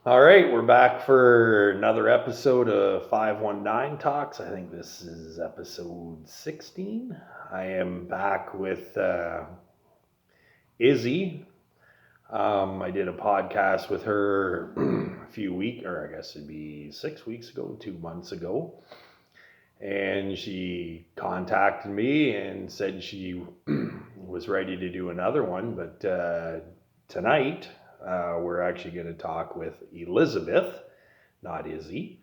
All right, we're back for another episode of 519 Talks. I think this is episode 16. I am back with Izzy. I did a podcast with her a few weeks, or I guess it'd be 6 weeks ago, 2 months ago. And she contacted me and said she was ready to do another one. But tonight, we're actually going to talk with Elizabeth, not Izzy.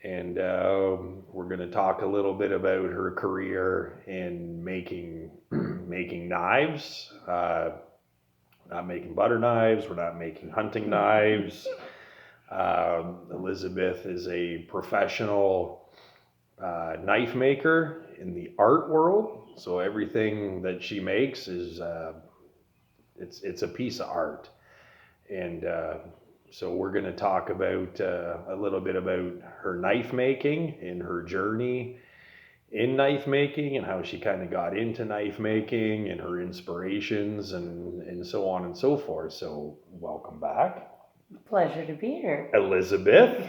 And we're going to talk a little bit about her career in making making knives. Not making butter knives. We're not making hunting knives. Elizabeth is a professional knife maker in the art world. So everything that she makes is it's a piece of art. And so we're going to talk about a little bit about her knife making and her journey in knife making and how she kind of got into knife making and her inspirations and so on and so forth. So welcome back. Pleasure to be here. Elizabeth.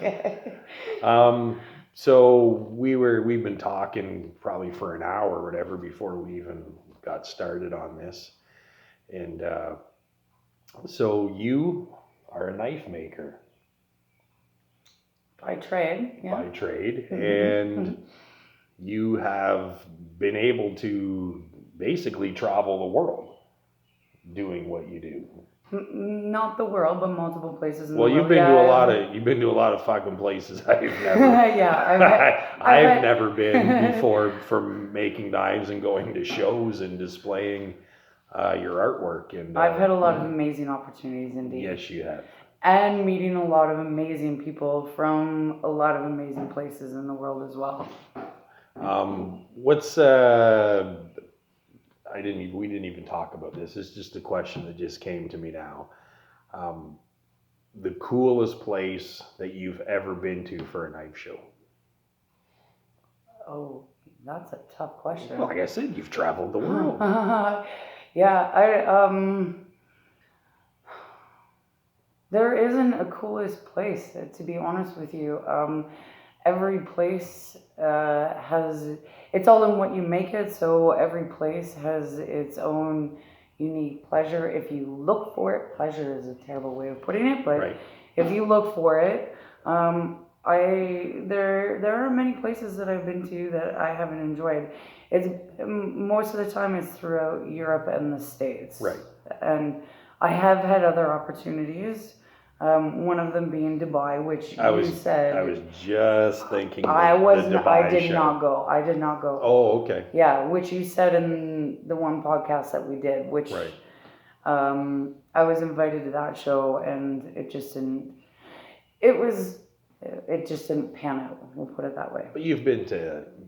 So we've been talking probably for an hour or whatever before we even got started on this. And so you are a knife maker. By trade, yeah. By trade. And you have been able to basically travel the world doing what you do. Not the world, but multiple places in Well, the you've world. been to a lot of fucking places I've never. I've never been before for making knives and going to shows and displaying your artwork. And I've had a lot of amazing opportunities indeed. Yes, you have. And meeting a lot of amazing people from a lot of amazing places in the world as well. We didn't even talk about this. It's just a question that just came to me now. The coolest place that you've ever been to for a knife show? Oh, that's a tough question. Well, like I said, you've traveled the world. Yeah, there isn't a coolest place, to be honest with you. Every place it's all in what you make it, so every place has its own unique pleasure. If you look for it, pleasure is a terrible way of putting it, but right. If you look for it, there are many places that I've been to that I haven't enjoyed. It's most of the time it's throughout Europe and the States. Right. And I have had other opportunities. One of them being Dubai, which you said. I was just thinking. I did not go. Oh, okay. Yeah, which you said in the one podcast that we did, which right. I was invited to that show, and it just didn't pan out. We'll put it that way. But you've been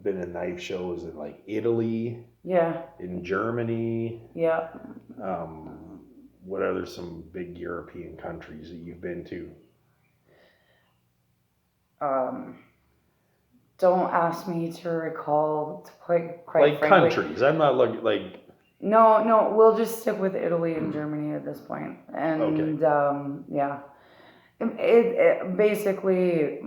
in knife shows in like Italy. Yeah. In Germany. Yeah. What other some big European countries that you've been to? Don't ask me to recall quite like frankly. Countries. I'm not looking like. No, we'll just stick with Italy and Germany at this point. And okay. Yeah. It basically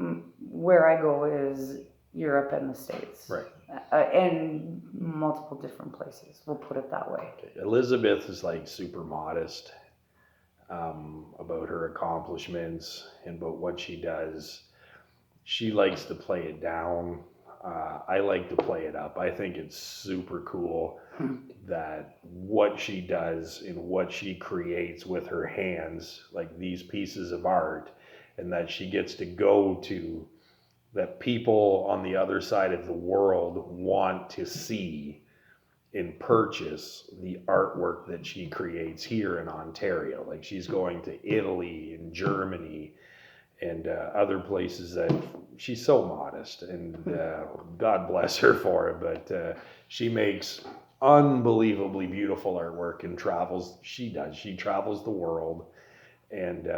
where I go is Europe and the States. Right. And multiple different places. We'll put it that way. Okay. Elizabeth is like super modest about her accomplishments and about what she does. She likes to play it down. I like to play it up. I think it's super cool that what she does and what she creates with her hands, like these pieces of art, and that she gets to go to, that people on the other side of the world want to see and purchase the artwork that she creates here in Ontario. Like she's going to Italy and Germany and other places that she's so modest, and God bless her for it, but she makes unbelievably beautiful artwork and travels. She travels the world, and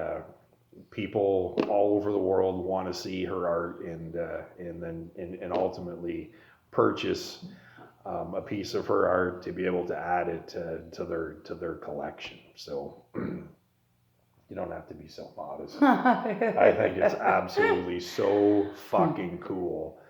people all over the world want to see her art and then ultimately purchase a piece of her art to be able to add it to their collection. So You don't have to be so modest. I think it's absolutely so fucking cool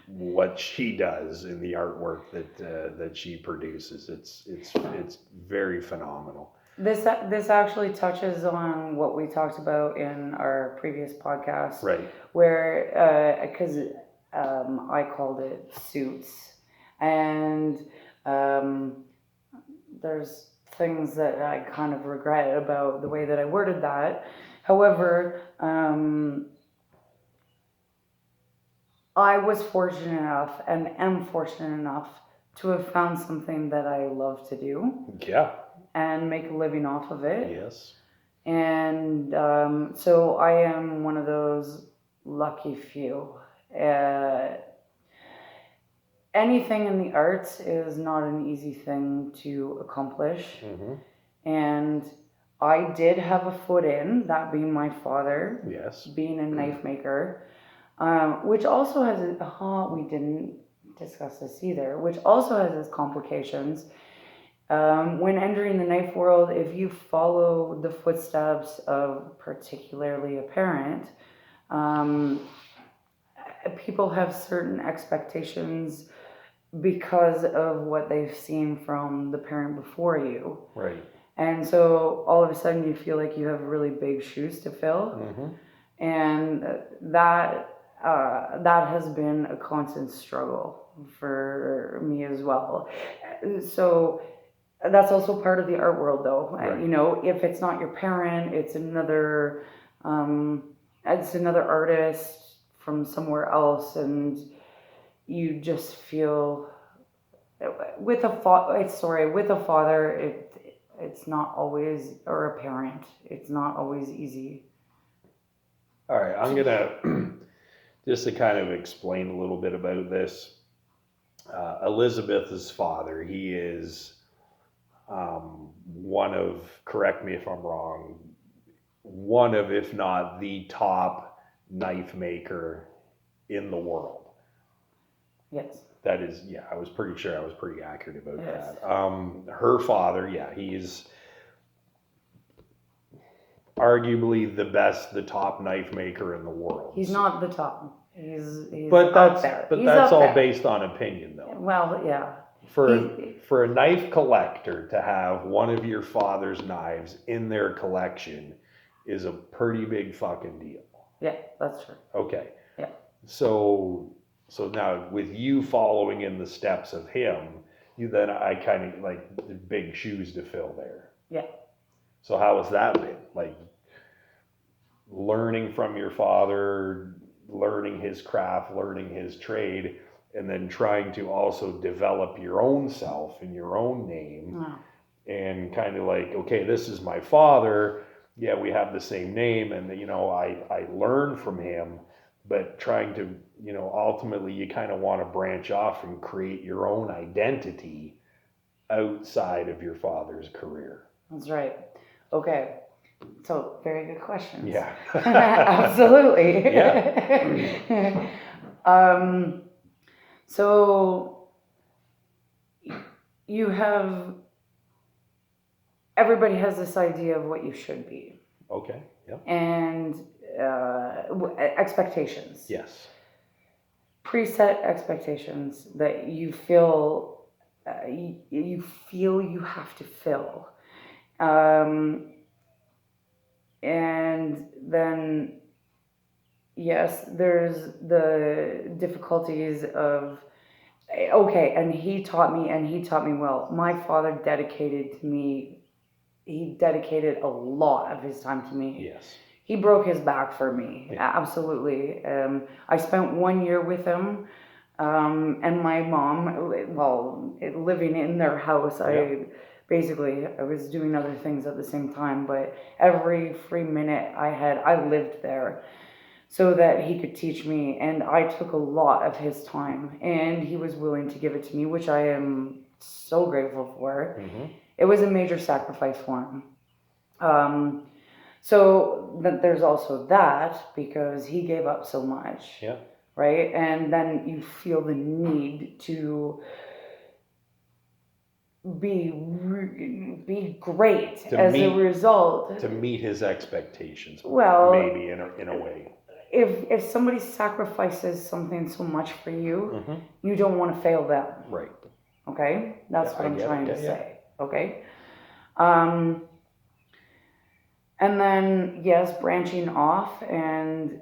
what she does in the artwork that she produces. It's very phenomenal. This actually touches on what we talked about in our previous podcast, Right. where because I called it suits, and there's things that I kind of regret about the way that I worded that. However, I was fortunate enough and am fortunate enough to have found something that I love to do Yeah. and make a living off of it. Yes. And so I am one of those lucky few. Anything in the arts is not an easy thing to accomplish. Mm-hmm. And I did have a foot in, that being my father, Yes. being a knife maker, which also has, we didn't discuss this either, which also has its complications. When entering the knife world, if you follow the footsteps of particularly a parent, people have certain expectations because of what they've seen from the parent before you. Right. And so all of a sudden you feel like you have really big shoes to fill. Mm-hmm. And that has been a constant struggle for me as well. So that's also part of the art world, though. Right. You know, if it's not your parent, it's another artist from somewhere else, and you just feel with a father, it's not always, or a parent, it's not always easy. All right, I'm gonna just to kind of explain a little bit about this. Elizabeth's father, he is one of, correct me if I'm wrong, one of, if not the top knife maker in the world. Yes. That is, yeah, I was pretty sure I was pretty accurate about Yes. that. Her father, yeah, he's arguably the top knife maker in the world. He's not the top. He's but up that's there. but He's that's up all there. based on opinion, though. Well, yeah. For a knife collector to have one of your father's knives in their collection is a pretty big fucking deal. Yeah, that's true. Okay. Yeah. So now with you following in the steps of him, I kind of like the big shoes to fill there. Yeah. So how has that been? Like learning from your father, learning his craft, learning his trade, and then trying to also develop your own self and your own name. Oh. And kind of like, okay, this is my father. Yeah, we have the same name, and I learn from him, but trying to, ultimately you kind of want to branch off and create your own identity outside of your father's career. That's right. Okay. So very good questions. Yeah. Absolutely. Yeah. So you have, everybody has this idea of what you should be. Okay. Yeah. And expectations. Yes. Preset expectations that you feel you have to fill. And then, yes, there's the difficulties of, okay, and he taught me well. My father dedicated a lot of his time to me. Yes. He broke his back for me. Yeah. Absolutely. I spent 1 year with him, and my mom, living in their house. Yeah. I was doing other things at the same time, but every free minute I lived there so that he could teach me, and I took a lot of his time, and he was willing to give it to me, which I am so grateful for. Mm-hmm. It was a major sacrifice for him. So there's also that, because he gave up so much. Yeah. Right? And then you feel the need to be great To as a meet- result. To meet his expectations, Well, maybe in a way. if somebody sacrifices something so much for you, Mhm. you don't want to fail them. Right. Okay, that's Yeah, what I I'm get it. trying to Yeah, yeah. say. Okay. And then, yes, branching off, and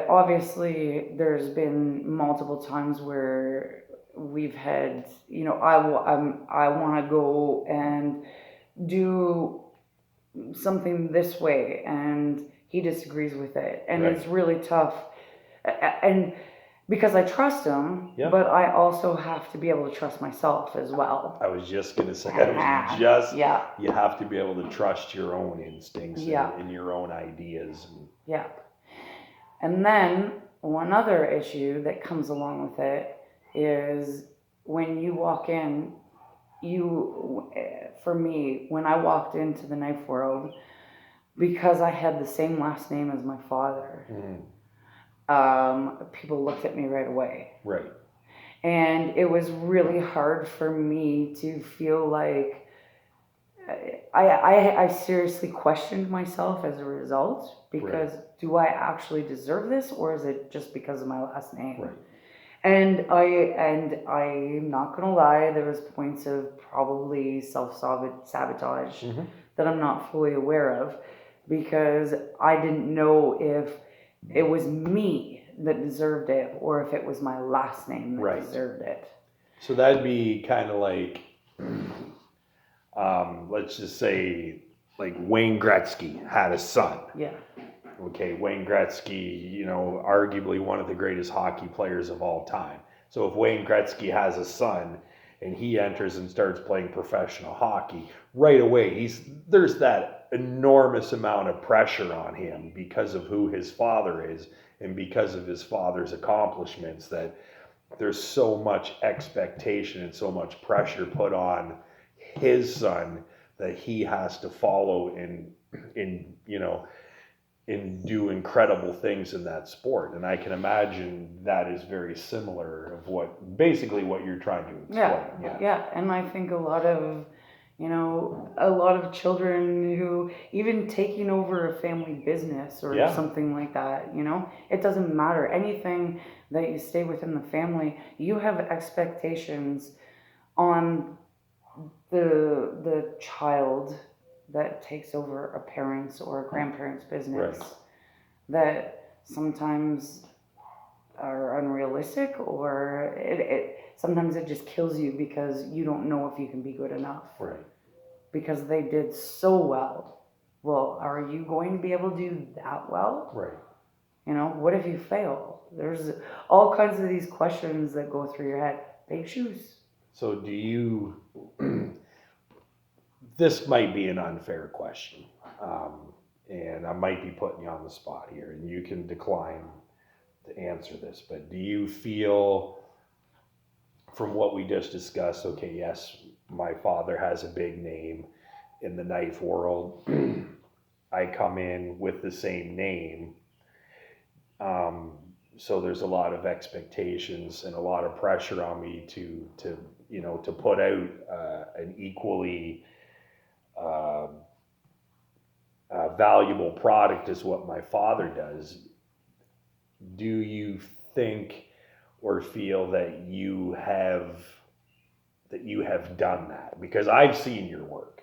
obviously, there's been multiple times where we've had, I want to go and do something this way, and he disagrees with it, and Right. it's really tough. And because I trust him, Yeah. but I also have to be able to trust myself as well. I was just gonna say, Yeah. you have to be able to trust your own instincts Yeah. and your own ideas. Yeah. And then one other issue that comes along with it is when you walk in, for me, when I walked into the knife world, because I had the same last name as my father, people looked at me right away. Right. And it was really hard for me to feel like I seriously questioned myself as a result, because do I actually deserve this, or is it just because of my last name? Right. And I'm not gonna lie, there was points of probably self-sabotage that I'm not fully aware of, because I didn't know if it was me that deserved it or if it was my last name that deserved it. So that'd be kind of like, let's just say, like Wayne Gretzky had a son. Yeah. Okay, Wayne Gretzky, arguably one of the greatest hockey players of all time. So if Wayne Gretzky has a son and he enters and starts playing professional hockey, right away there's that enormous amount of pressure on him because of who his father is and because of his father's accomplishments, that there's so much expectation and so much pressure put on his son that he has to follow and do incredible things in that sport. And I can imagine that is very similar of what you're trying to explain. Yeah. And I think a lot of children who even taking over a family business or something like that, it doesn't matter. Anything that you stay within the family, you have expectations on the child that takes over a parent's or a grandparent's business that sometimes are unrealistic, or sometimes it just kills you because you don't know if you can be good enough. Right. Because they did so well. Well, are you going to be able to do that well? Right. What if you fail? There's all kinds of these questions that go through your head. Big shoes. So do you, this might be an unfair question, and I might be putting you on the spot here, and you can decline to answer this, but do you feel, from what we just discussed, okay, yes, my father has a big name in the knife world. I come in with the same name. So there's a lot of expectations and a lot of pressure on me to put out an equally valuable product as what my father does. Do you think or feel that you have done that? Because I've seen your work.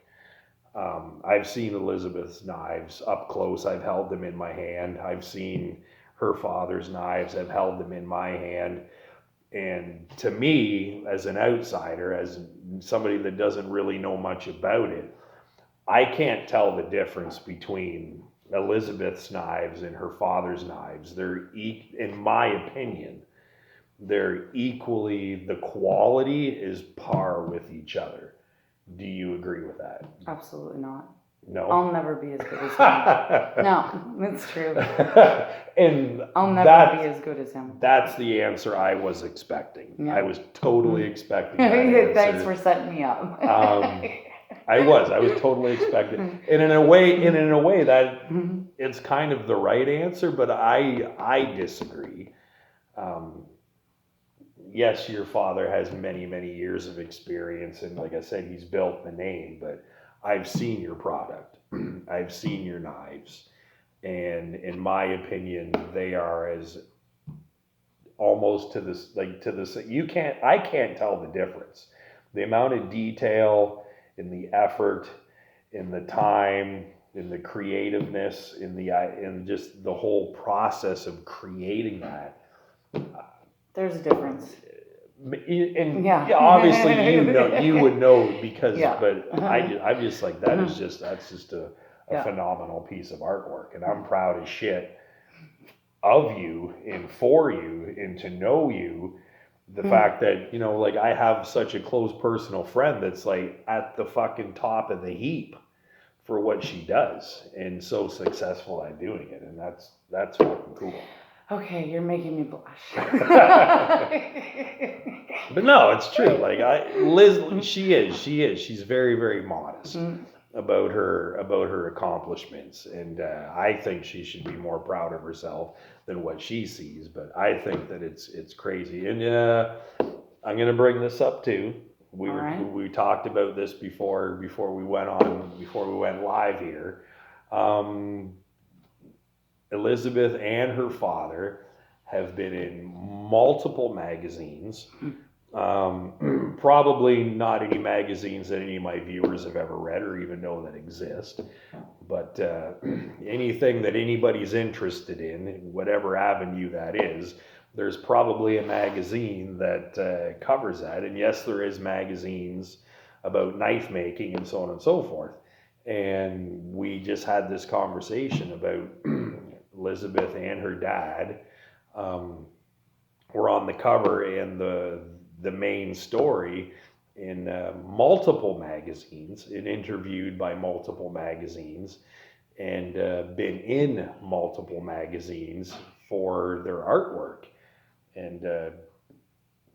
I've seen Elizabeth's knives up close. I've held them in my hand. I've seen her father's knives. I've held them in my hand. And to me, as an outsider, as somebody that doesn't really know much about it, I can't tell the difference between Elizabeth's knives and her father's knives. They're, in my opinion, they're equally, the quality is par with each other. Do you agree with that? Absolutely not. No? I'll never be as good as him. No, that's true. And I'll never be as good as him. That's the answer I was expecting. Yeah. I was totally expecting that answer. Thanks for setting me up. I was totally expecting. And in a way that it's kind of the right answer, but I disagree. yes, your father has many, many years of experience, and like I said, he's built the name, but I've seen your product. I've seen your knives, and in my opinion, they are as almost to this, like to this, I can't tell the difference. The amount of detail in the effort, in the time, in the creativeness, in just the whole process of creating that. There's a difference. And Yeah. yeah, obviously you would know because, Yeah. but I'm just like, that's just a Yeah. phenomenal piece of artwork, and I'm proud as shit of you and for you and to know you. The fact that, like I have such a close personal friend that's like at the fucking top of the heap for what she does and so successful at doing it, and that's fucking cool. Okay, you're making me blush. But no, it's true. Like Liz, she's very, very modest about her accomplishments, and I think she should be more proud of herself than what she sees. But I think that it's crazy, and I'm gonna bring this up too. We talked about this before we went live here. Elizabeth and her father have been in multiple magazines. Probably not any magazines that any of my viewers have ever read or even know that exist. But anything that anybody's interested in whatever avenue that is, there's probably a magazine that covers that. And yes, there is magazines about knife making and so on and so forth. And we just had this conversation about Elizabeth and her dad were on the cover and the main story in multiple magazines and interviewed by multiple magazines and been in multiple magazines for their artwork. And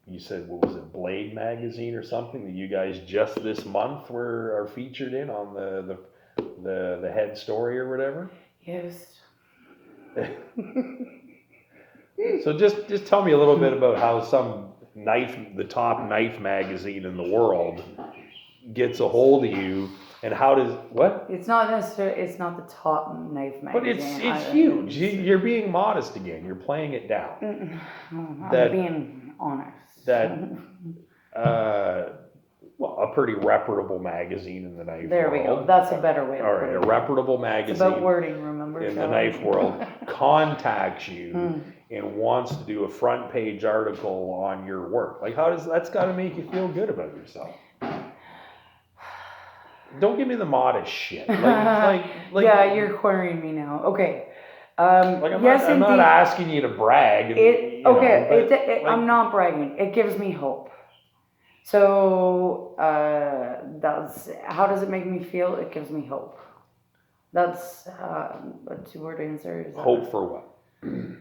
you said, what was it, Blade magazine or something that you guys just this month are featured in on the head story or whatever? Yes. So just tell me a little bit about how the top knife magazine in the world gets a hold of you, and how does what? It's not the top knife magazine. But it's huge. You're being modest again. You're playing it down. I'm being honest. Well, a pretty reputable magazine in the knife world. There we go. That's a better way to put it. A reputable magazine. It's about wording, remember? In the knife world contacts you and wants to do a front page article on your work. Like, that's got to make you feel good about yourself. Don't give me the modest shit. Like yeah, you're querying me now. Okay. I'm not asking you to brag. I'm not bragging. It gives me hope. So how does it make me feel? It gives me hope. That's a 2-word answer. Hope for what?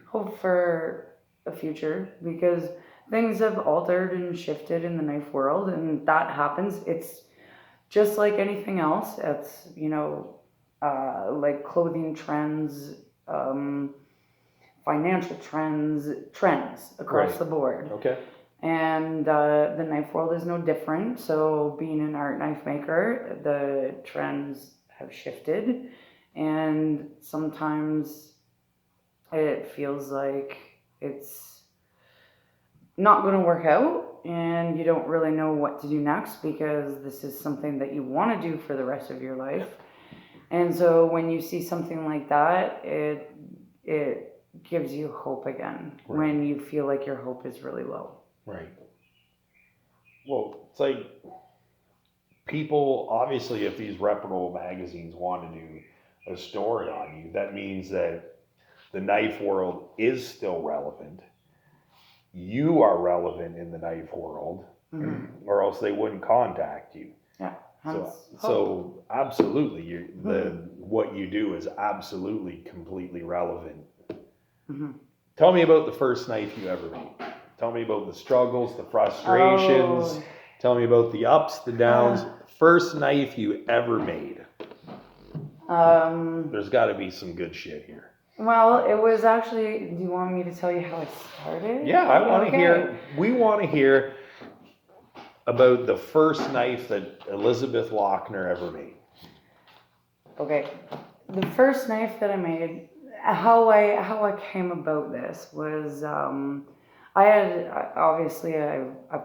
Hope for a future, because things have altered and shifted in the knife world, and that happens. It's just like anything else. It's like clothing trends, financial trends across the board. Okay. And the knife world is no different. So being an art knife maker, the trends have shifted, and sometimes it feels like it's not going to work out and you don't really know what to do next, because this is something that you want to do for the rest of your life. And so when you see something like that, it gives you hope again, when you feel like your hope is really low. Right. Well, it's like people, obviously, if these reputable magazines want to do a story on you, that means that the knife world is still relevant. You are relevant in the knife world, or else they wouldn't contact you. Yeah. So absolutely, what you do is absolutely completely relevant. Tell me about the first knife you ever made. Tell me about the struggles, the frustrations. Tell me about the ups, the downs. First knife you ever made. There's got to be some good shit here. Well, it was actually. Do you want me to tell you how it started? Yeah, I want to Okay. hear. We want to hear about the first knife that Elizabeth Lochner ever made. Okay. The first knife that I made, how I came about this was I've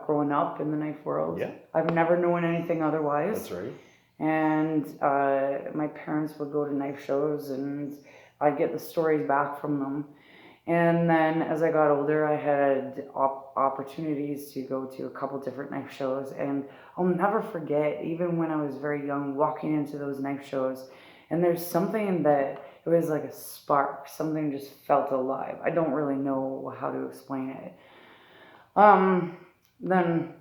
grown up in the knife world. Yeah. I've never known anything otherwise. That's right. And my parents would go to knife shows, and I'd get the stories back from them. And then as I got older, I had opportunities to go to a couple different knife shows. And I'll never forget, even when I was very young, walking into those knife shows. And there's something that it was like a spark, something just felt alive. I don't really know how to explain it. Then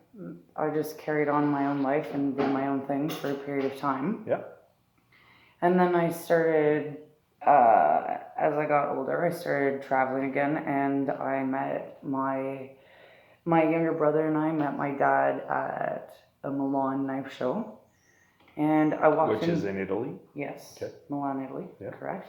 I just carried on my own life and did my own thing for a period of time. Yeah. And then I started, as I got older, I started traveling again, and I met my younger brother, and I met my dad at a Milan knife show. And I walked Which is in Italy? Yes. Okay. Milan, Italy. Yeah. Correct.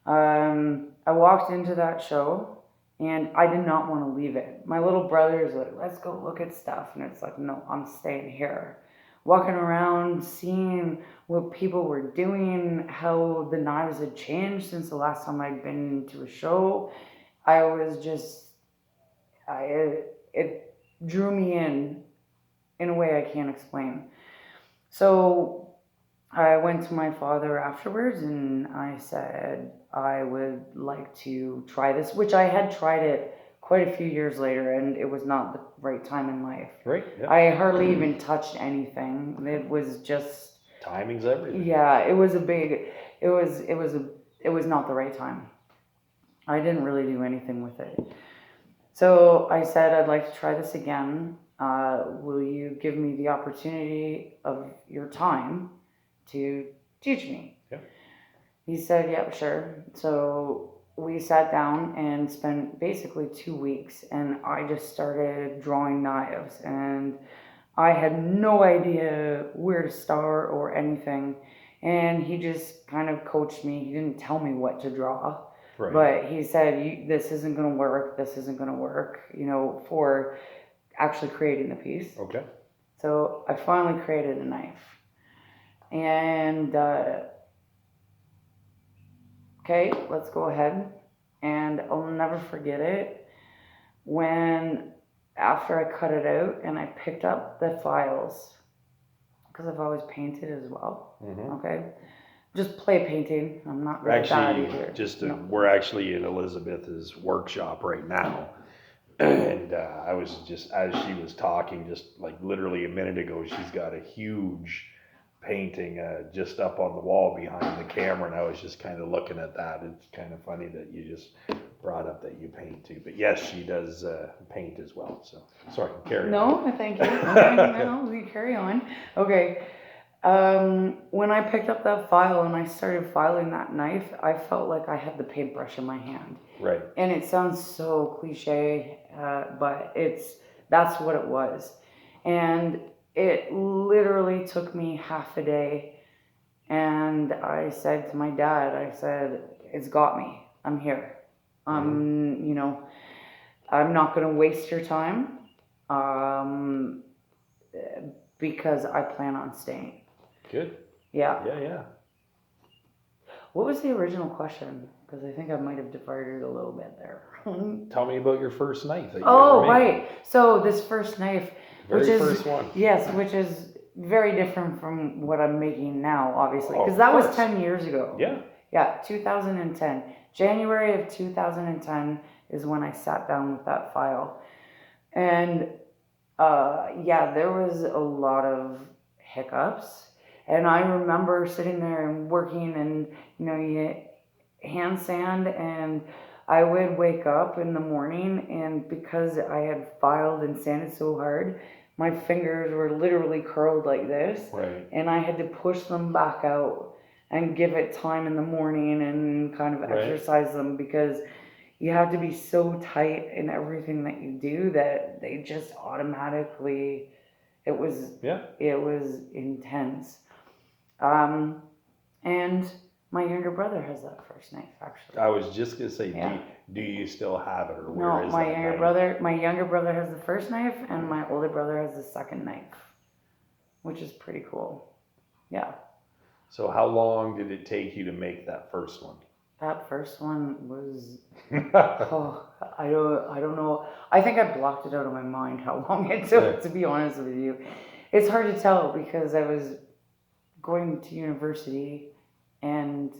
I walked into that show, and I did not want to leave it. My little brother is like, let's go look at stuff. And it's like, no, I'm staying here. Walking around, seeing what people were doing, how the knives had changed since the last time I'd been to a show. I was just, it drew me in a way I can't explain. So I went to my father afterwards, and I said I would like to try this, which I had tried it quite a few years later, and it was not the right time in life. Right. Yeah. I hardly even touched anything. It was just Timing's everything. yeah. It was not the right time. I didn't really do anything with it. So I said I'd like to try this again. Will you give me the opportunity of your time to teach me? Yeah. He said, yep, sure. So we sat down and spent basically 2 weeks, and I just started drawing knives, and I had no idea where to start or anything. And he just kind of coached me. He didn't tell me what to draw. Right. But he said, this isn't going to work. This isn't going to work, for actually creating the piece. Okay. So I finally created a knife. And, okay, let's go ahead. And I'll never forget it when, after I cut it out and I picked up the files, because I've always painted as well. Mm-hmm. Okay. Just play painting. I'm not really bad either. We're actually in Elizabeth's workshop right now. And I was just, as she was talking, just like literally a minute ago, she's got a huge painting just up on the wall behind the camera, and I was just kind of looking at that. It's kind of funny that you just brought up that you paint too. But yes, she does paint as well. So sorry, carry on. No, thank you. Okay, no, we carry on. Okay. When I picked up that file and I started filing that knife, I felt like I had the paintbrush in my hand. Right. And it sounds so cliche, but that's what it was. And it literally took me half a day. And I said to my dad, it's got me. I'm here. I'm not going to waste your time, because I plan on staying. Good. Yeah. Yeah. What was the original question? Because I think I might have diverted a little bit there. Tell me about your first knife that you Oh, ever made. right. So this first knife, First one. Yes, which is very different from what I'm making now, obviously, because Oh, that was course. 10 years ago. Yeah. Yeah, 2010. January of 2010 is when I sat down with that file. And there was a lot of hiccups. And I remember sitting there and working, and you hand sand, and I would wake up in the morning, and because I had filed and sanded so hard, my fingers were literally curled like this. Right. And I had to push them back out and give it time in the morning and kind of exercise them, because you have to be so tight in everything that you do that they just automatically, it was intense. And My younger brother has that first knife, actually. I was just gonna say, Yeah. do you still have it, or where No, is my that younger knife? brother, my younger brother has the first knife, and my older brother has the second knife, which is pretty cool. Yeah, So how long did it take you to make that first one? that first one was, oh, I don't know. I think I blocked it out of my mind how long it took, to be honest with you. It's hard to tell because I was going to university and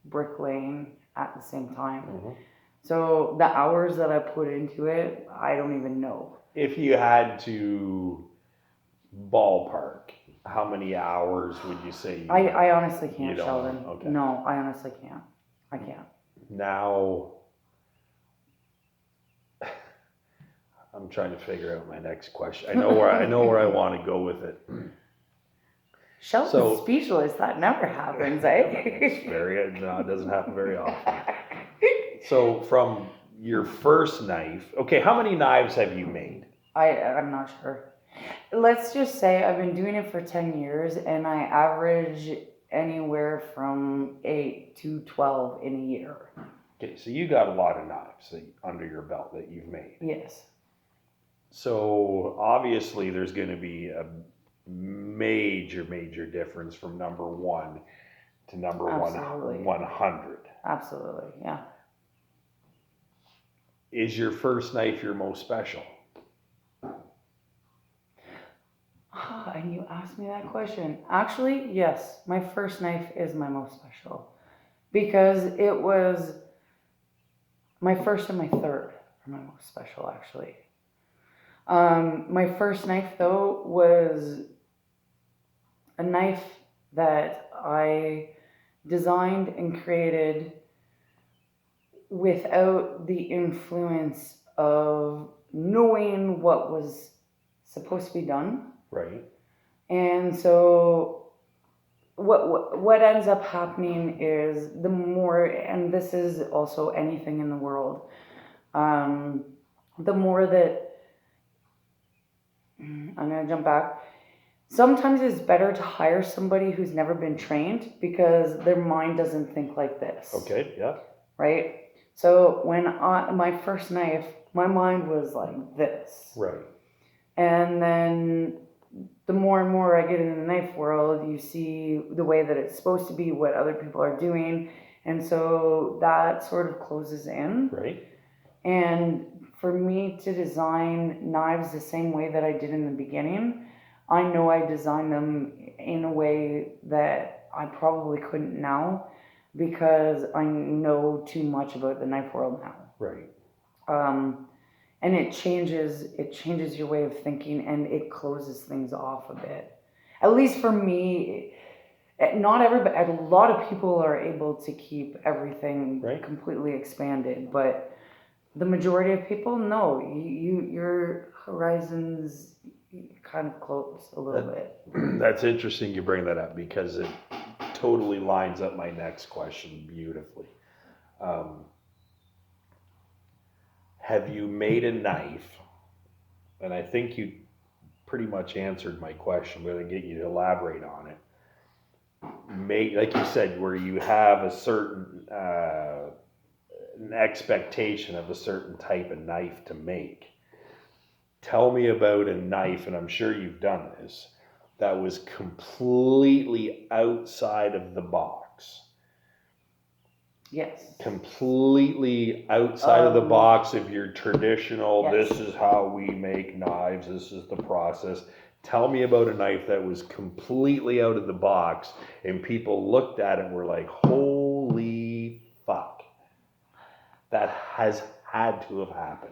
bricklaying at the same time. Mhm. So the hours that I put into it, I don't even know. If you had to ballpark, how many hours would you say you I honestly You can't, don't know? Sheldon. Okay. No, I honestly can't. I can't. now? I'm trying to figure out my next question. I know where I want to go with it. Sheldon's So- speechless. That never happens, eh? It doesn't happen very often. So from your first knife, okay, how many knives have you made? I'm not sure. Let's just say I've been doing it for 10 years and I average anywhere from 8 to 12 in a year. Okay, so you got a lot of knives under your belt that you've made. Yes. So obviously there's going to be a major difference from number 1 to number Absolutely. 100. Absolutely, yeah. Is your first knife your most special? And you asked me that question. Actually, yes, my first knife is my most special because it was my first and my third are my most special, actually. My first knife, though, was a knife that I designed and created without the influence of knowing what was supposed to be done. Right. And so what ends up happening is the more, and this is also anything in the world, the more that, I'm going to jump back. Sometimes it's better to hire somebody who's never been trained because their mind doesn't think like this. Okay, yeah. Right? So when my first knife, my mind was like this. Right. And then the more and more I get in the knife world, you see the way that it's supposed to be, what other people are doing. And so that sort of closes in. Right. And for me to design knives the same way that I did in the beginning, I know I designed them in a way that I probably couldn't now because I know too much about the knife world now. Right. And it changes your way of thinking and it closes things off a bit. At least for me, not everybody, a lot of people are able to keep everything Right. completely expanded, but the majority of people, no, your horizons kind of close a little bit. That's interesting you bring that up because it totally lines up my next question beautifully. Have you made a knife? And I think you pretty much answered my question, but I'm going to get you to elaborate on it. Like you said, where you have a certain an expectation of a certain type of knife to make. Tell me about a knife, and I'm sure you've done this, that was completely outside of the box. Yes. Completely outside of the box of your traditional, yes. This is how we make knives, this is the process. Tell me about a knife that was completely out of the box and people looked at it and were like, holy fuck. That has had to have happened.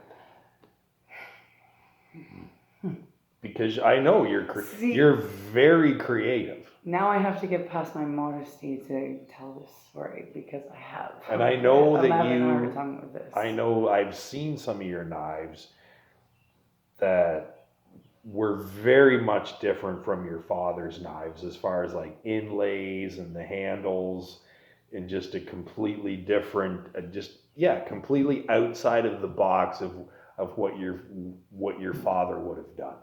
Because I know you're very creative. Now I have to get past my modesty to tell this story because I have. And I know I'm that having a hard time with this. I know I've seen some of your knives that were very much different from your father's knives as far as like inlays and the handles and just a completely different, completely outside of the box of what your father would have done.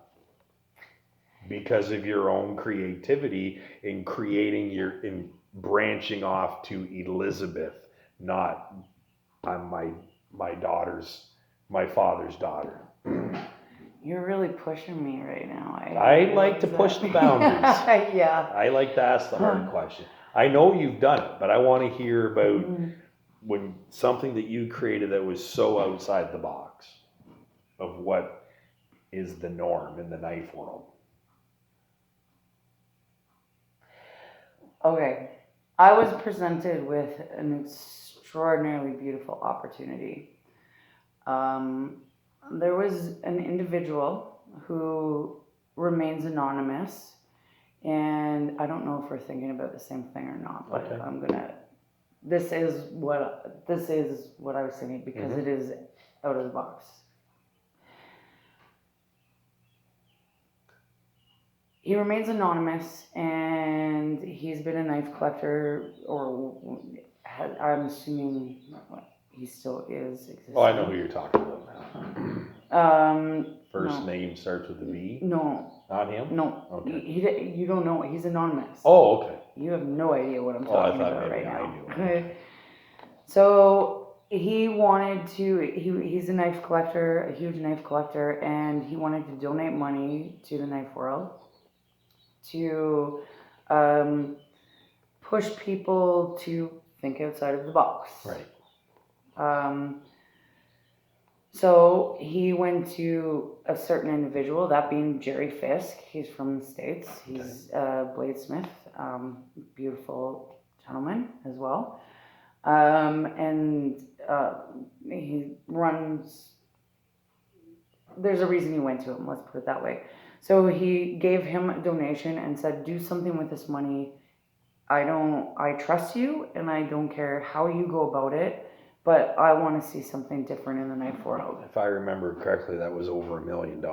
Because of your own creativity in creating branching off to Elizabeth, not I'm my father's daughter. You're really pushing me right now. I like to push the boundaries. Yeah. I like to ask the hard question. I know you've done it, but I want to hear about when something that you created that was so outside the box of what is the norm in the knife world. Okay. I was presented with an extraordinarily beautiful opportunity. There was an individual who remains anonymous, and I don't know if we're thinking about the same thing or not, but Okay. this is what I was thinking because it is out of the box. He remains anonymous, and he's been a knife collector, or I'm assuming he still is existing. Oh, I know who you're talking about now. First No. name starts with a V? No. Not him? No. Okay. You don't know. He's anonymous. Oh, okay. You have no idea what I'm talking about maybe right now. I knew. So he wanted to, he's a knife collector, a huge knife collector, and he wanted to donate money to the knife world to push people to think outside of the box. Right. So he went to a certain individual, that being Jerry Fisk. He's from the States. He's a bladesmith, beautiful gentleman as well. And he runs, there's a reason he went to him, let's put it that way. So he gave him a donation and said, do something with this money. I trust you, and I don't care how you go about it, but I want to see something different in the knife world. If I remember correctly, that was over $1 million.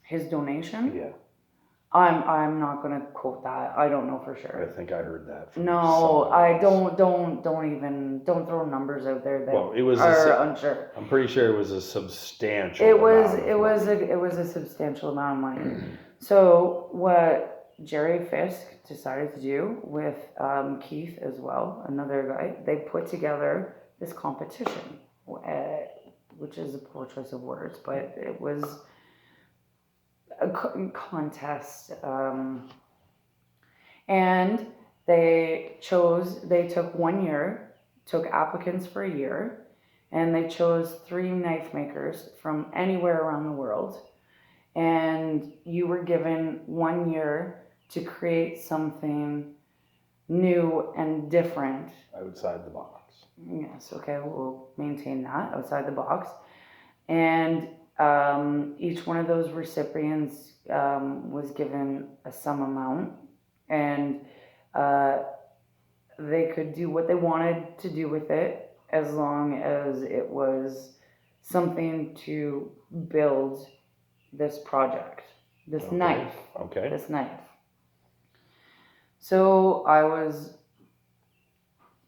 His donation? Yeah. I'm not gonna quote that. I don't know for sure. I think I heard that. No, I don't throw numbers out there that are unsure. I'm pretty sure it was a substantial. It was a substantial amount of money. So what Jerry Fisk decided to do with Keith as well, another guy, they put together this competition, which is a poor choice of words, but it was a contest, and they took 1 year, took applicants for a year, and they chose 3 knife makers from anywhere around the world, and you were given 1 year to create something new and different. Outside the box. Yes, okay, we'll maintain that, outside the box. And each one of those recipients was given a sum amount, and they could do what they wanted to do with it as long as it was something to build this project, this knife. Okay. This knife. So I was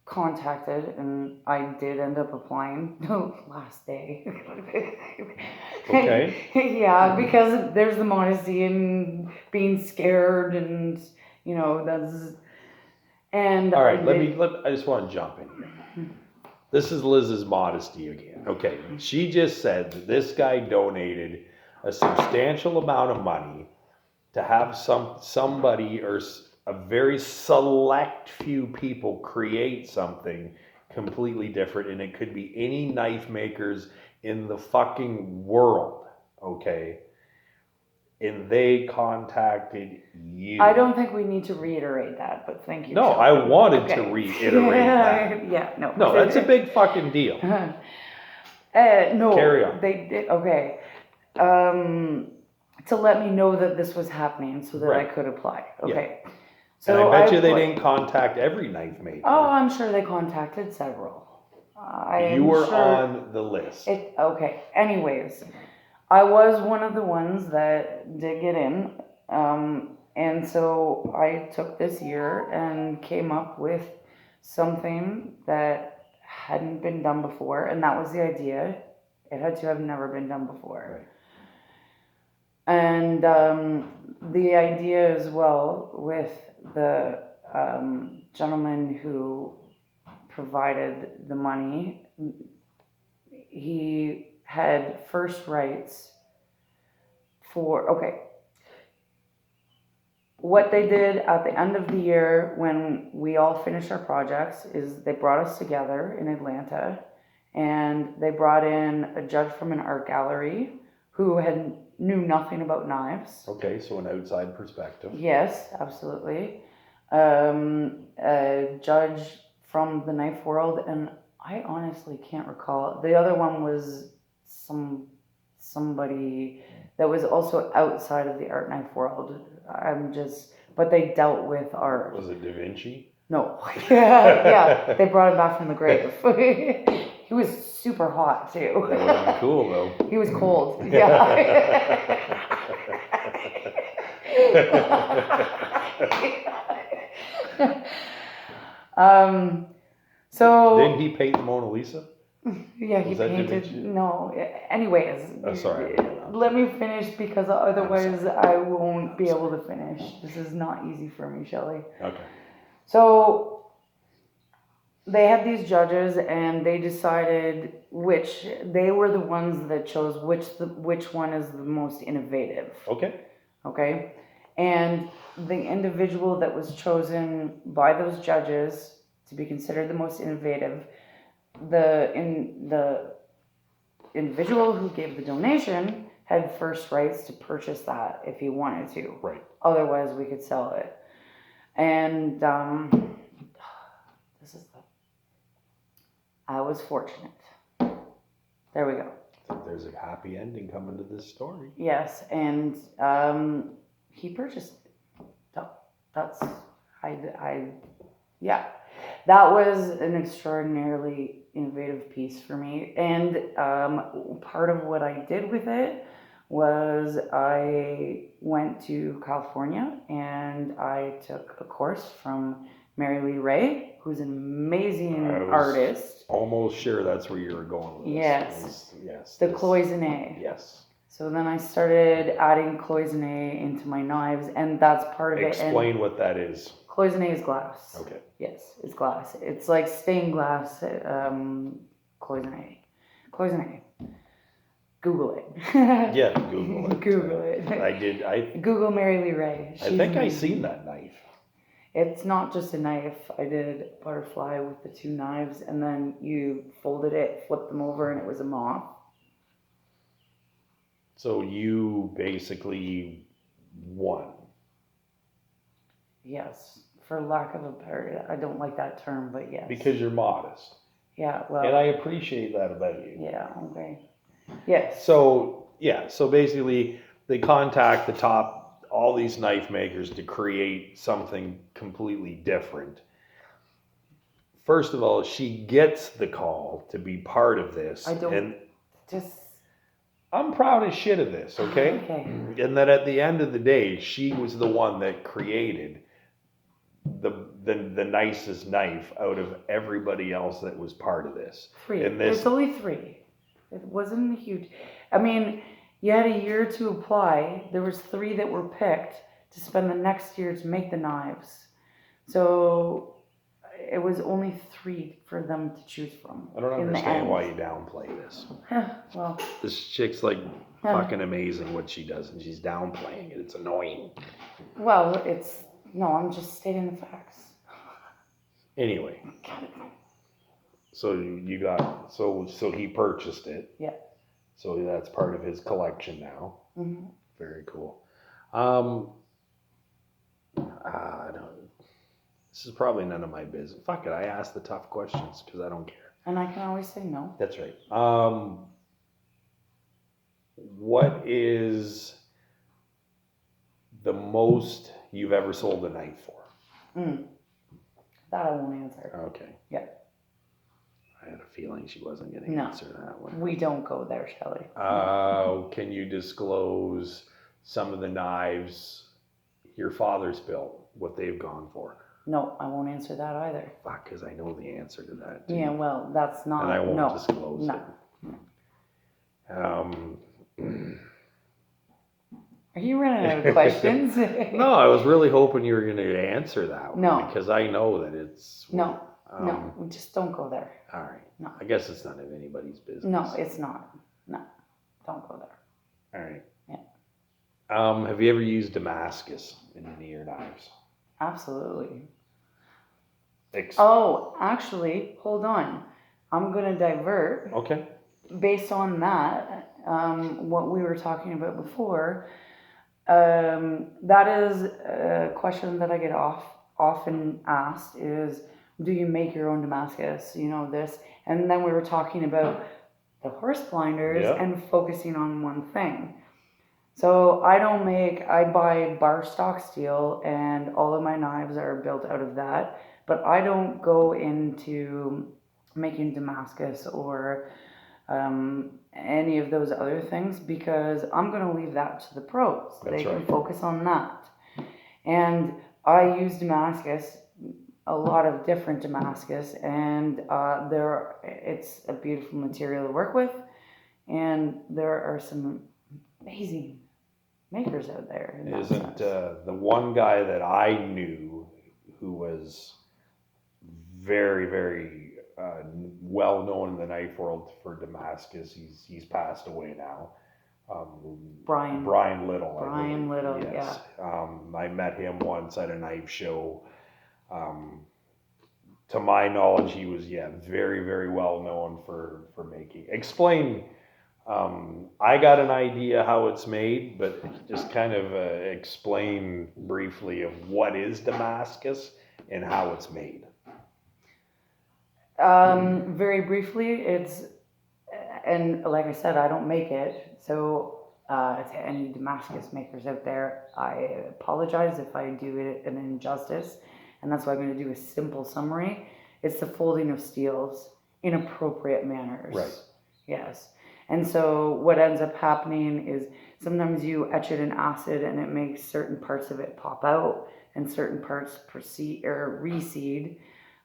contacted, and I did end up applying last day. Okay. Yeah, because there's the modesty and being scared, and that's. And all right, I just want to jump in here. This is Liz's modesty again. Okay, she just said that this guy donated a substantial amount of money to have somebody or a very select few people create something completely different, and it could be any knife makers in the fucking world, okay? And they contacted you. I don't think we need to reiterate that, but thank you. No, I wanted to reiterate that. Yeah, no. No, that's a big fucking deal. No. Carry on. They did, okay. To let me know that this was happening so that I could apply. Okay. Yeah. So and I bet you they didn't contact every knife maker. Oh, I'm sure they contacted several. You were on the list. Okay. Anyways, I was one of the ones that did get in. And so I took this year and came up with something that hadn't been done before. And that was the idea. It had to have never been done before. Right. And the idea as well with the gentleman who provided the money, he had first rights for, okay, what they did at the end of the year when we all finished our projects is they brought us together in Atlanta, and they brought in a judge from an art gallery who knew nothing about knives. Okay, so an outside perspective. Yes, absolutely. A judge from the knife world, and I honestly can't recall. The other one was somebody that was also outside of the art knife world. But they dealt with art. Was it Da Vinci? No. Yeah, they brought him back from the grave. He was super hot too. That would have been cool though. He was cold. Yeah. So Didn't he paint the Mona Lisa? yeah, he Was that Da painted. Vinci? No, anyways. Sorry. Let me finish because otherwise I won't be able to finish. This is not easy for me, Shelley. Okay. So they had these judges, and they decided they were the ones that chose which one is the most innovative. Okay. Okay, and the individual that was chosen by those judges to be considered the most innovative, the individual who gave the donation had first rights to purchase that if he wanted to. Right. Otherwise, we could sell it. And I was fortunate. There we go. I think there's a happy ending coming to this story. Yes, and he purchased it. Yeah, that was an extraordinarily innovative piece for me. And part of what I did with it was I went to California and I took a course from Mary Lee Ray, who's an amazing artist. Almost sure that's where you were going with this. Yes. Yes. The cloisonne. Yes. So then I started adding cloisonne into my knives, and that's part of it. Explain what that is. Cloisonne is glass. Okay. Yes, it's glass. It's like stained glass cloisonne. Cloisonne. Google it. Yeah, Google it. Google it. I did. Google Mary Lee Ray. I think I seen that knife. It's not just a knife. I did butterfly with the two knives, and then you folded it, flipped them over, and it was a moth. So you basically won. Yes, for lack of a better, I don't like that term, but yes. Because you're modest. Yeah, well. And I appreciate that about you. Yeah, okay. Yes. So basically they contact the top, all these knife makers to create something completely different. First of all, she gets the call to be part of this. I'm proud as shit of this, okay? Okay. And that at the end of the day, she was the one that created the nicest knife out of everybody else that was part of this. There's only 3. It wasn't huge. I mean, you had a year to apply. There was 3 that were picked to spend the next year to make the knives. So it was only 3 for them to choose from. I don't understand why you downplay this. Well, this chick's like fucking amazing what she does, and she's downplaying it. It's annoying. Well, I'm just stating the facts. Anyway. So so he purchased it. Yeah. So that's part of his collection now. Mm-hmm. Very cool. This is probably none of my business. Fuck it, I ask the tough questions because I don't care. And I can always say no. That's right. What is the most you've ever sold a knife for? That I won't answer. Okay. Yeah. I had a feeling she wasn't going to answer that one. We don't go there, Shelley. Can you disclose some of the knives your father's built, what they've gone for? No, I won't answer that either. Fuck, because I know the answer to that too. Yeah, well, that's not. And I won't disclose no. it. Are you running out of questions? No, I was really hoping you were going to answer that one. No. Because I know that it's. No, just don't go there. All right. No. I guess it's none of anybody's business. No, it's not. No, don't go there. All right. Yeah. Have you ever used Damascus in any of your knives? Absolutely. Ex- Oh, actually, hold on. I'm going to divert. Okay. Based on that, what we were talking about before, that is a question that I get often asked is, do you make your own Damascus? You know, this. And then we were talking about the horse blinders Yeah. and focusing on one thing. So I buy bar stock steel and all of my knives are built out of that, but I don't go into making Damascus or any of those other things because I'm going to leave that to the pros. They can focus on that. And I use Damascus, a lot of different Damascus, and it's a beautiful material to work with. And there are some amazing makers out there. Isn't the one guy that I knew who was very, very well known in the knife world for Damascus? He's passed away now. Brian Little. Brian Little, yes. yeah. I met him once at a knife show. To my knowledge, he was very, very well known for making. Explain. I got an idea how it's made, but just kind of explain briefly of what is Damascus and how it's made. Very briefly, and like I said, I don't make it. So to any Damascus makers out there, I apologize if I do it an injustice. And that's why I'm going to do a simple summary. It's the folding of steels in appropriate manners. Right. Yes. And so what ends up happening is sometimes you etch it in acid and it makes certain parts of it pop out and certain parts reseed.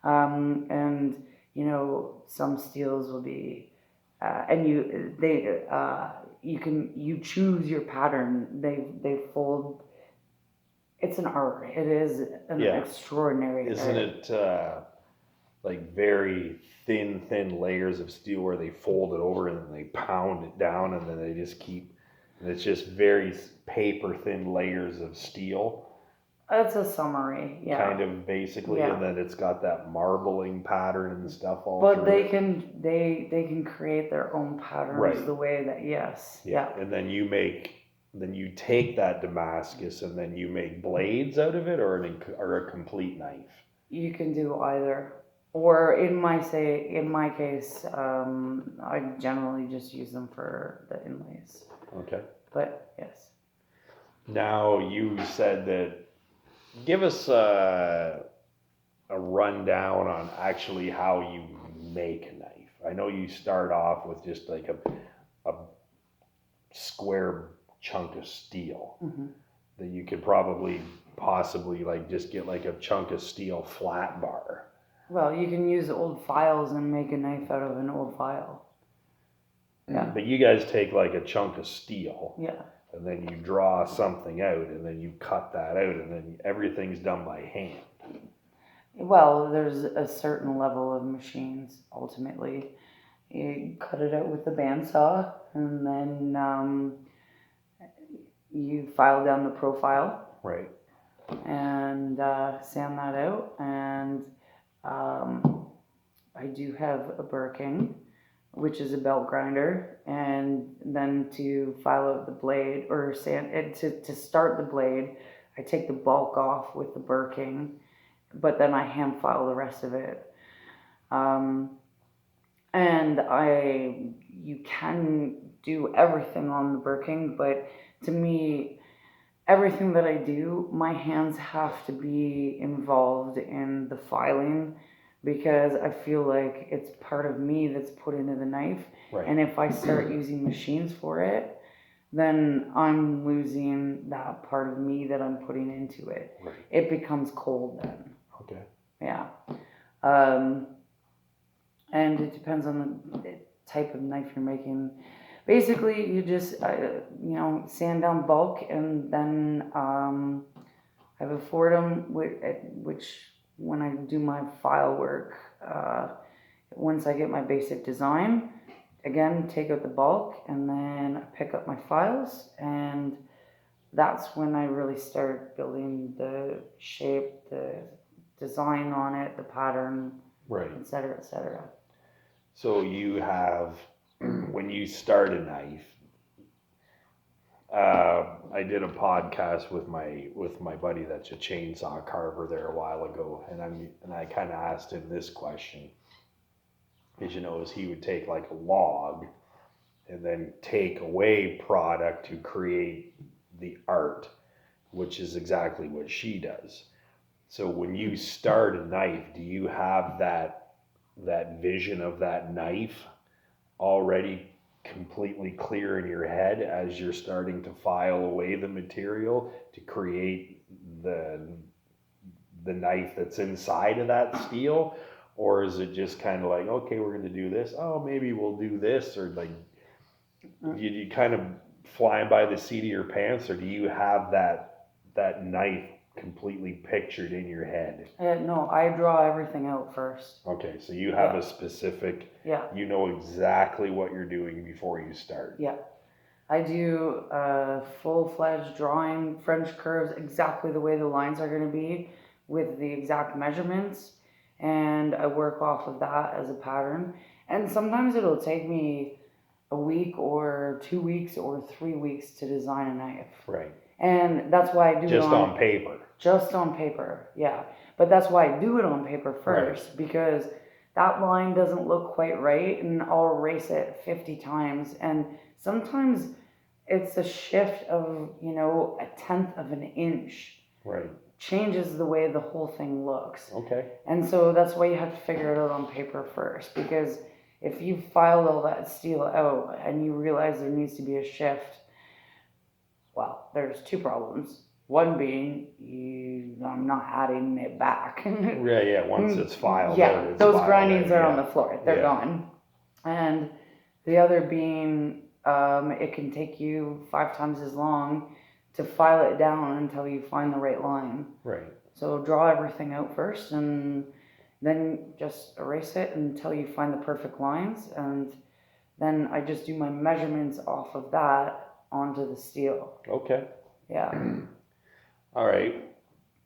And you know, some steels will be, you choose your pattern. They fold. It's an art. It is an extraordinary Isn't art. it like very thin layers of steel where they fold it over and then they pound it down and then they just keep, and it's just very paper thin layers of steel. That's a summary, yeah. Kind of basically, Yeah. and then it's got that marbling pattern and stuff all But through they it. can create their own patterns Right. the way that Yeah. And then you take that Damascus and then you make blades out of it or a complete knife. You can do either. Or in my case, I generally just use them for the inlays. Okay. But yes. Now you said that. Give us a rundown on actually how you make a knife. I know you start off with just like a square chunk of steel that you could possibly like just get like a chunk of steel flat bar. Well, you can use old files and make a knife out of an old file. Yeah. But you guys take like a chunk of steel. Yeah. And then you draw something out and then you cut that out and then everything's done by hand. Well, there's a certain level of machines, ultimately. You cut it out with the bandsaw and then you file down the profile. Right. And sand that out. And I do have a Birking, which is a belt grinder, and then to file out the blade or sand it to start the blade, I take the bulk off with the Birking, but then I hand file the rest of it. And you can do everything on the Birking, but to me, everything that I do, my hands have to be involved in the filing because I feel like it's part of me that's put into the knife. Right. And if I start using machines for it, then I'm losing that part of me that I'm putting into it. Right. It becomes cold then. Okay. Yeah. And it depends on the type of knife you're making. Basically, you just sand down bulk, and then I have a Fordham, which when I do my file work, once I get my basic design, again, take out the bulk, and then pick up my files, and that's when I really start building the shape, the design on it, the pattern, Right. et cetera, et cetera. So you have, when you start a knife, I did a podcast with my buddy that's a chainsaw carver there a while ago, and I kind of asked him this question, because as he would take like a log and then take away product to create the art, which is exactly what she does. So when you start a knife, do you have that vision of that knife already completely clear in your head as you're starting to file away the material to create the knife that's inside of that steel? Or is it just kind of like, okay, we're going to do this, oh, maybe we'll do this, or like you kind of flying by the seat of your pants, or do you have that knife completely pictured in your head? No, I draw everything out first. Okay, so you have a specific, you know exactly what you're doing before you start. Yeah. I do full-fledged drawing, French curves, exactly the way the lines are going to be with the exact measurements, and I work off of that as a pattern. And sometimes it'll take me a week or 2 weeks or 3 weeks to design a knife. Right. And that's why I do just it on paper. Just on paper, yeah. But that's why I do it on paper first, because that line doesn't look quite right, and I'll erase it 50 times. And sometimes it's a shift of, a tenth of an inch. Right. Changes the way the whole thing looks. Okay. And so that's why you have to figure it out on paper first, because if you filed all that steel out and you realize there needs to be a shift, well, there's two problems. One being, I'm not adding it back. Yeah, once it's filed. Yeah, those grindings are on the floor. They're gone. And the other being, it can take you 5 times as long to file it down until you find the right line. Right. So draw everything out first, and then just erase it until you find the perfect lines. And then I just do my measurements off of that onto the steel. Okay. Yeah. All right.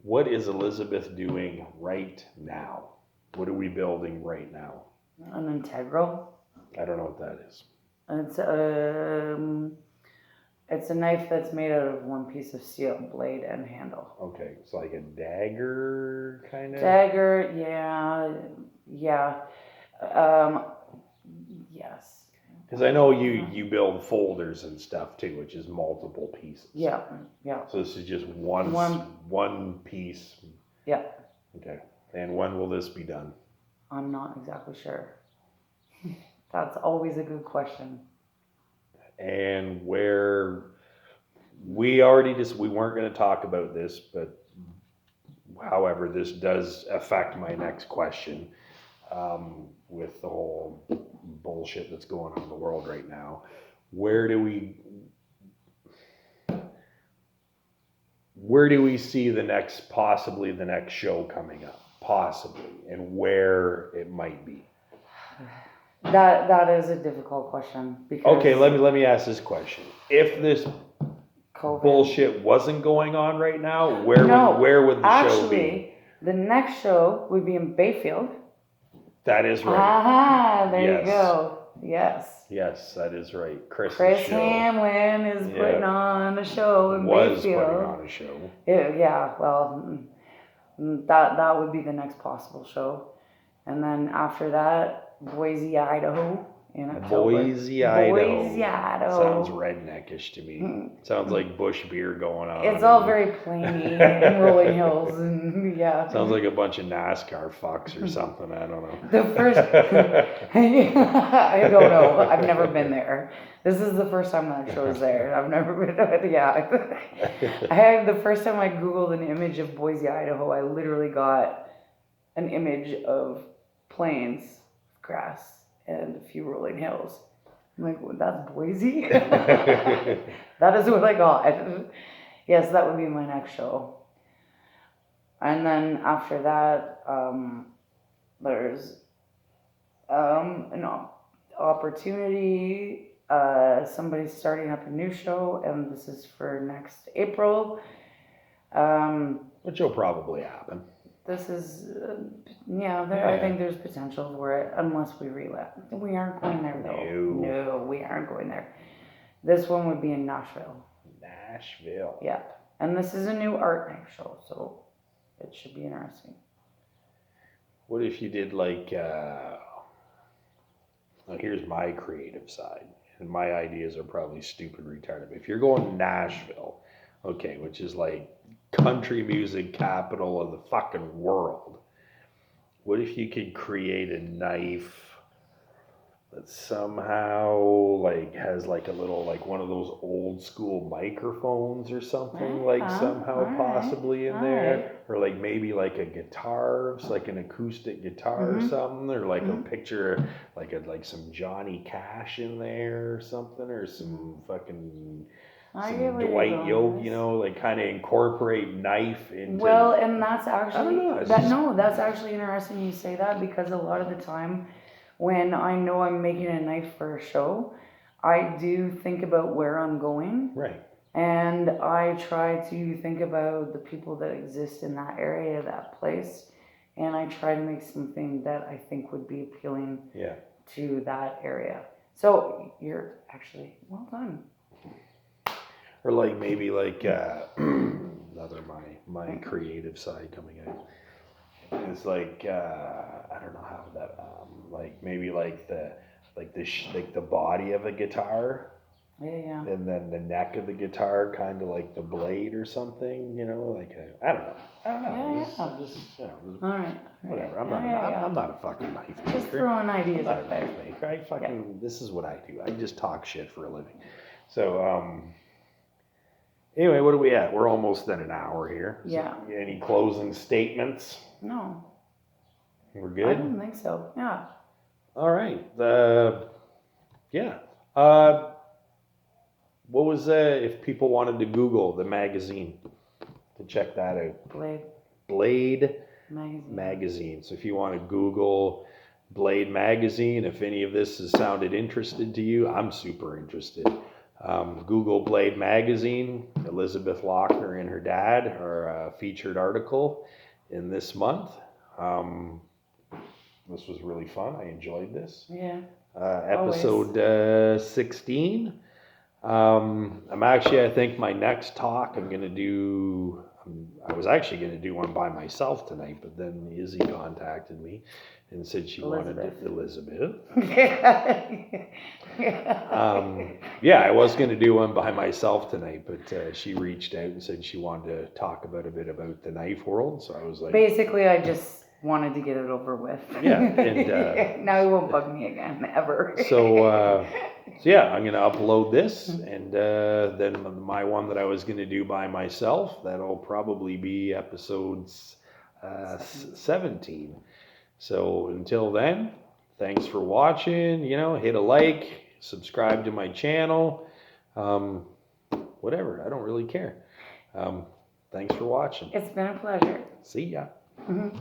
What is Elizabeth doing right now? What are we building right now? An integral. I don't know what that is. It's a knife that's made out of one piece of steel, blade and handle. Okay, it's like a dagger kind of. Dagger, yeah. Yes. Because I know you build folders and stuff too, which is multiple pieces. Yeah. So this is just one piece. Yeah. Okay. And when will this be done? I'm not exactly sure. That's always a good question. And where we weren't going to talk about this, but however, this does affect my next question, with the whole bullshit that's going on in the world right now. Where do we see possibly the next show coming up, possibly, and where it might be? That is a difficult question, because okay, let me ask this question. If this COVID bullshit wasn't going on right now, where would the show be? Actually, the next show would be in Bayfield. That is right. Aha, there you go. Yes. Yes, that is right. Chris Hamlin is putting on a show in Bayfield. Putting on a show. Yeah, well, that would be the next possible show. And then after that, Boise, Idaho in October. Boise, Idaho. Sounds redneckish to me. Sounds like bush beer going on. It's all very plainy and rolling hills, and Sounds like a bunch of NASCAR fucks or something. I don't know. The first, I don't know. I've never been there. This is the first time that show is there. I've never been. The first time I Googled an image of Boise, Idaho, I literally got an image of plains, grass, and a few rolling hills. I'm like, well, that's Boise? That is what I got. Yes, that would be my next show. And then after that, there's an opportunity. Somebody's starting up a new show, and this is for next April. Which will probably happen. This is, I think there's potential for it, unless we relapse. We aren't going there, though. No, we aren't going there. This one would be in Nashville. Nashville. Yeah. And this is a new art night show, so it should be interesting. What if you did like, now here's my creative side, and my ideas are probably stupid retarded. If you're going to Nashville, okay, which is like country music capital of the fucking world, what if you could create a knife that somehow like has like a little, like one of those old school microphones or something, like somehow possibly in there, or like maybe like a guitar, it's like an acoustic guitar or something, or like a picture, like some Johnny Cash in there or something, or some fucking Dwight Yoakam, you know, like kind of incorporate knife into. Well, and that's actually know, that's actually interesting you say that, because a lot of the time when I know I'm making a knife for a show, I do think about where I'm going. Right. And I try to think about the people that exist in that area, that place, and I try to make something that I think would be appealing to that area. So you're actually well done. Or like maybe like another my creative side coming out. It's like I don't know how that like maybe like the body of a guitar. Yeah. And then the neck of the guitar, kind of like the blade or something, you know, like I don't know. Yeah. Just, you know, all right. Whatever. I'm not a fucking knife maker. Just throwing ideas I'm out not a there. knife maker. I fucking this is what I do. I just talk shit for a living. So anyway, what are we at? We're almost at an hour here. Yeah. So, any closing statements? No. We're good? I don't think so. Yeah. All right. What was if people wanted to Google the magazine to check that out? Blade Magazine. So if you want to Google Blade Magazine, if any of this has sounded interested to you, I'm super interested. Google Blade Magazine. Elizabeth Lochner and her dad are a featured article in this month. This was really fun. I enjoyed this. Yeah. Episode 16. I'm actually, I think my next talk I'm going to do, I was actually going to do one by myself tonight, but then Izzy contacted me and said she wanted Elizabeth. I was going to do one by myself tonight, but she reached out and said she wanted to talk about a bit about the knife world. So I was like, basically, I just wanted to get it over with. Yeah. And now it won't bug me again, ever. So I'm going to upload this, and then my one that I was going to do by myself, that'll probably be episodes 17. So until then, thanks for watching. You know, hit a like, subscribe to my channel, whatever. I don't really care. Thanks for watching. It's been a pleasure. See ya. Mm-hmm.